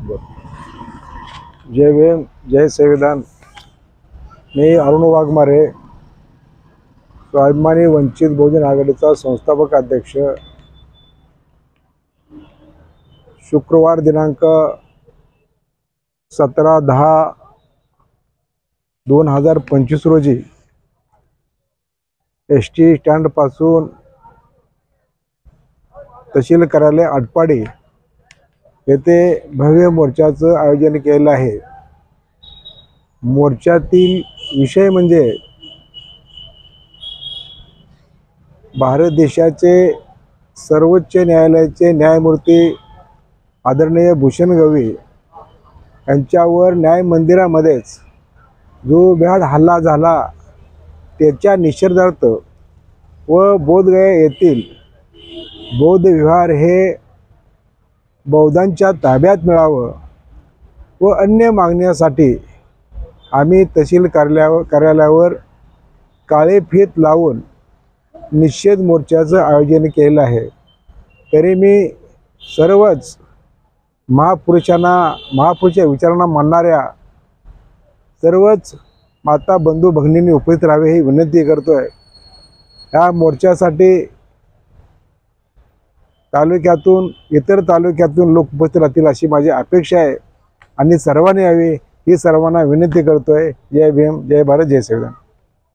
जय भीम, जय संविधान। मी अरुण वाघमारे, स्वाभिमानी वंचित बहुजन आघाडीचा संस्थापक अध्यक्ष। शुक्रवार दिनांक 17/10/2025 रोजी एसटी स्टँड पासून तहसील कार्यालय आटपाडी येथे भव्य मोर्चाचं आयोजन केलेलं आहे। मोर्चातील विषय म्हणजे भारत देशाचे सर्वोच्च न्यायालयाचे न्यायमूर्ती आदरणीय भूषण गवई यांच्यावर न्याय मंदिरामध्येच जो भ्याड हल्ला झाला त्याच्या निषेधार्थ व बोधगया येथील बौद्ध विहार हे बौद्धांच्या ताब्यात मिळावं व अन्य मागण्यासाठी आम्ही तहसील कार्यालयावर काळे फीत लावून निषेध मोर्चाचं आयोजन केलेलं आहे। तरी मी सर्वच महापुरुषांच्या विचारांना मानणाऱ्या सर्वच माता बंधू भगिनींनी उपस्थित राहावे ही विनंती करतोय। या मोर्चासाठी तालुक्यातून इतर तालुक्यातून लोक उपस्थित राहतील अशी माझी अपेक्षा आहे आणि सर्वांनी यावी ही सर्वांना विनंती करतोय। जय भीम, जय भारत, जय संविधान।